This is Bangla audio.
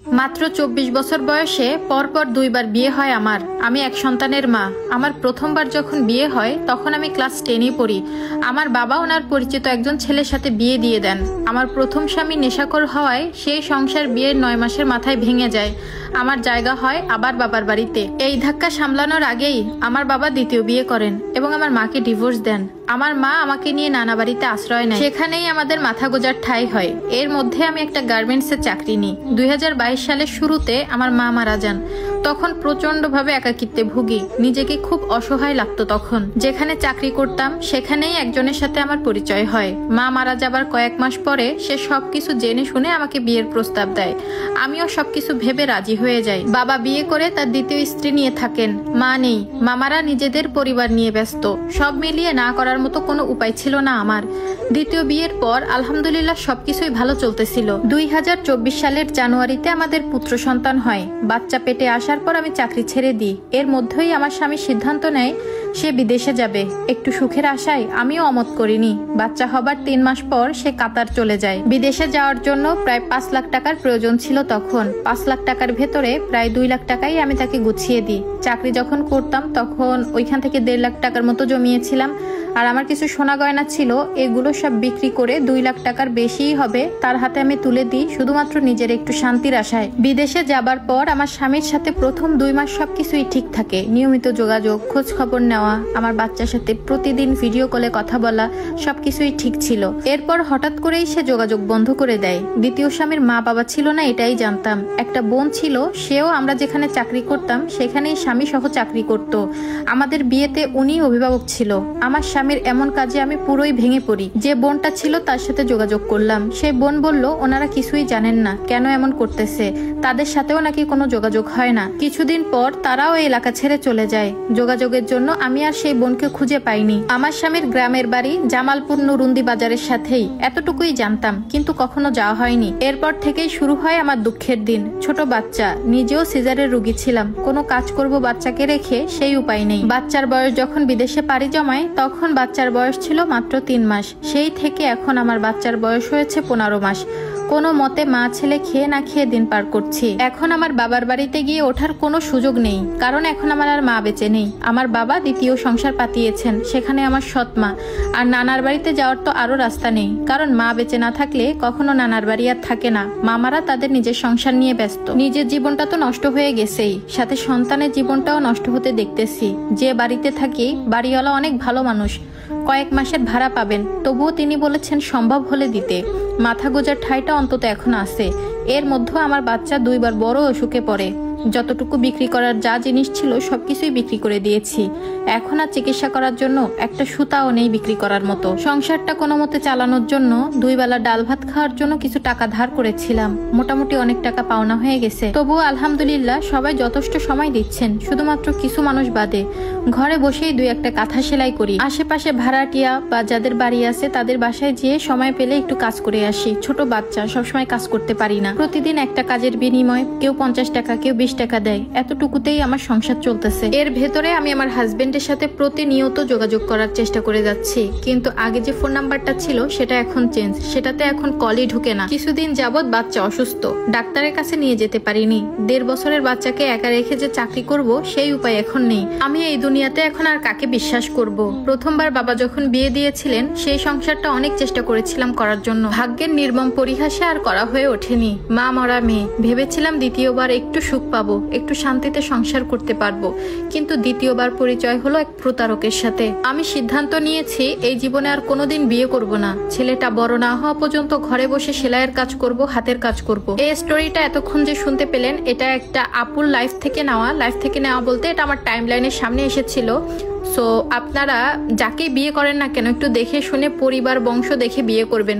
মাত্র 24 বছর বয়সে পরপর 2বার বিয়ে হয় আমার। আমি এক সন্তানের মা। আমার প্রথমবার যখন বিয়ে হয় তখন আমি ক্লাস 10-এ পড়ি। আমার বাবা ওনার পরিচিত একজন ছেলের সাথে বিয়ে দিয়ে দেন। আমার প্রথম স্বামী নেশাখোর হওয়ায় সেই সংসার বিয়ের 9 মাসের মাথায় ভেঙে যায়। আমার জায়গা হয় আবার বাবার বাড়িতে। এই ধাক্কা সামলানোর আগেই আমার বাবা দ্বিতীয় বিয়ে করেন এবং আমার মাকে ডিভোর্স দেন। আমার মা আমাকে নিয়ে নানা বাড়িতে আশ্রয় নেয়, সেখানেই আমাদের মাথা গোজার ঠাঁই হয়। এর মধ্যে আমি একটা গার্মেন্টসে চাকরি নিই। 2022 সালের শুরুতে আমার মা মারা যান। তখন প্রচন্ডভাবে একাকিত্বে ভুগি, নিজেকে খুব অসহায় লাগতো। তখন যেখানে চাকরি করতাম সেখানেই একজনের সাথে আমার পরিচয় হয়। মা মারা যাবার কয়েক মাস পরে সে সবকিছু জেনে শুনে আমাকে বিয়ের প্রস্তাব দেয়। আমিও সবকিছু ভেবে রাজি হয়ে যাই। বাবা বিয়ে করে তার দ্বিতীয় স্ত্রী নিয়ে থাকেন, মা নেই। মামারা নিজেদের পরিবার নিয়ে ব্যস্ত। সব মিলিয়ে না করার মতো কোনো উপায় ছিল না আমার। দ্বিতীয় বিয়ের পর আলহামদুলিল্লাহ সবকিছুই ভালো চলতেছিল। 2024 সালের জানুয়ারিতে আমাদের পুত্র সন্তান হয়। বাচ্চা পেটে আসার পর আমি চাকরি ছেড়ে দিই। এর মধ্যেই আমার স্বামী সিদ্ধান্ত নেয় সে বিদেশে যাবে। একটু সুখের আশায় আমিও অমত করিনি। বাচ্চা হবার 3 মাস পর সে কাতার চলে যায়। বিদেশে যাওয়ার জন্য প্রায় 5 লাখ টাকার প্রয়োজন ছিল তখন। 5 লাখ টাকার ভেতরে প্রায় 2 লাখ টাকাই আমি তাকে গুছিয়ে দিই। চাকরি যখন করতাম তখন ওইখান থেকে 1.5 লাখ টাকার মতো জমিয়েছিলাম। আর আমার কিছু সোনা গয়না ছিল, এগুলো সব বিক্রি করে 2 লাখ টাকার বেশিই হবে তার হাতে আমি তুলে দিই, শুধুমাত্র নিজের একটু শান্তির আশায়। বিদেশে যাবার পর আমার স্বামীর সাথে প্রথম 2 মাস সবকিছুই ঠিক থাকে। নিয়মিত যোগাযোগ, খোঁজ খবর নেওয়া, আমার বাচ্চার সাথে প্রতিদিন ভিডিও কলে কথা বলা, সবকিছুই ঠিক ছিল। এরপর হঠাৎ করেই সে যোগাযোগ বন্ধ করে দেয়। দ্বিতীয় স্বামীর মা বাবা ছিল না এটাই জানতাম। একটা বোন ছিল, সেও আমরা যেখানে চাকরি করতাম সেখানেই স্বামী সহ চাকরি করত। আমাদের বিয়েতে উনি অভিভাবক ছিল। আমার স্বামীর এমন কাজে আমি পুরোই ভেঙে পড়ি। যে বোনটা ছিল তার সাথে যোগাযোগ করলাম। সেই বোন বলল ওনারা কিছুই জানেন না কেন এমন করতেছে, তাদের সাথেও নাকি কোনো যোগাযোগ হয় না। কিছুদিন পর তারাও এই এলাকা ছেড়ে চলে যায়। যোগাযোগের জন্য আমি আর সেই বোনকে খুঁজে পাইনি। আমার স্বামীর গ্রামের বাড়ি জামালপুর নুরুন্দি বাজারের সাথেই, এতটুকুই জানতাম, কিন্তু কখনো যাওয়া হয়নি। এরপর থেকেই শুরু হয় আমার দুঃখের দিন। ছোট বাচ্চা, নিজেও সিজারের রোগী ছিলাম। কোনো কাজ করব বাচ্চাকে রেখে, সেই উপায় নেই। বাচ্চার বয়স যখন বিদেশে পাড়ি জমায় তখন বাচ্চার বয়স ছিল মাত্র 3 মাস। সেই থেকে এখন আমার বাচ্চার বয়স হয়েছে 15 মাস। কোনো মতে মা ছেলে খেয়ে না খেয়ে দিন পার করছি। এখন আমার বাবার বাড়িতে গিয়ে ওঠার কোনো সুযোগ নেই, কারণ এখন আমার আর মা বেঁচে নেই। আমার বাবা দ্বিতীয় সংসার পাতিয়েছেন, সেখানে আমার সৎ মা। আর নানার বাড়িতে যাওয়ার তো আরো রাস্তা নেই, কারণ মা বেঁচে না থাকলে কখনো নানার বাড়ি আর থাকে না। মামারা তাদের নিজের সংসার নিয়ে ব্যস্ত। নিজের জীবনটা তো নষ্ট হয়ে গেছেই, সাথে সন্তানের জীবনটাও নষ্ট হতে দেখতেছি। যে বাড়িতে থাকি বাড়িওয়ালা অনেক ভালো মানুষ, কয়েক মাসের ভাড়া পাবেন, তবুও তিনি বলেছেন সম্ভব হলে দিতে। মাথা গোজার ঠাইটা অন্তত এখন আছে। এর মধ্যে আমার বাচ্চা 2বার বড় অসুখে পড়ে। যতটুকু বিক্রি করার যা জিনিস ছিল সবকিছুই বিক্রি করে দিয়েছি। এখন আর চিকিৎসা করার জন্য একটা সুতাও নেই বিক্রি করার মতো। সংসারটা কোনো মতে চালানোর জন্য 2 বেলা ডাল ভাত খাওয়ার জন্য কিছু টাকা ধার করেছিলাম। মোটামুটি অনেক টাকা পাওনা হয়ে গেছে। তবুও আলহামদুলিল্লাহ সবাই যথেষ্ট সময় দিচ্ছেন, শুধুমাত্র কিছু মানুষ বাদে। ঘরে বসেই 2-1টা কাঁথা সেলাই করি। আশেপাশে ভাড়াটিয়া বা যাদের বাড়ি আছে তাদের বাসায় যেয়ে সময় পেলে একটু কাজ করে আসি। ছোট বাচ্চা, সবসময় কাজ করতে পারি না। প্রতিদিন একটা কাজের বিনিময়ে কেউ 50 টাকা, কেউ 20 টাকা দেয়। এতটুকুতেই আমার সংসার চলতেছে। এর ভেতরে আমি আমার হাজবেন্ডের সাথে প্রতিনিয়ত যোগাযোগ করার চেষ্টা করে যাচ্ছি, কিন্তু আগে যে ফোন নাম্বারটা ছিল সেটা এখন চেঞ্জ। সেটাতে এখন কলই ঢুকে না। কিছুদিন যাবৎ বাচ্চা অসুস্থ, ডাক্তারের কাছে নিয়ে যেতে পারিনি। 1.5 বছরের বাচ্চাকে একা রেখে যে চাকরি করব সেই উপায় এখন নেই। আমি এই দুনিয়াতে এখন আর কাকে বিশ্বাস করব? প্রথমবার বাবা যখন বিয়ে দিয়েছিলেন সেই সংসারটা অনেক চেষ্টা করেছিলাম করার জন্য। ভাগ্যের নির্মম পরিহাসে আর করা হয়ে ওঠেনি। মা মরা মেয়ে, ভেবেছিলাম দ্বিতীয়বার একটু সুখ পাবো, একটু শান্তিতে সংসার করতে পারবো, কিন্তু দ্বিতীয়বার পরিচয় হলো এক প্রতারকের সাথে। আমি সিদ্ধান্ত নিয়েছি এই জীবনে আর কোনোদিন বিয়ে করব না। ছেলেটা বড় না হওয়া পর্যন্ত ঘরে বসে সেলাইয়ের কাজ করব, হাতের কাজ করব। এই স্টোরিটা এতক্ষণ যে শুনতে পেলেন এটা একটা আপুর লাইফ থেকে নেওয়া বলতে এটা আমার টাইমলাইনের সামনে এসেছিল। সো আপনারা যাকে বিয়ে করেন না কেন একটু দেখে শুনে পরিবার বংশ দেখে বিয়ে করবেন।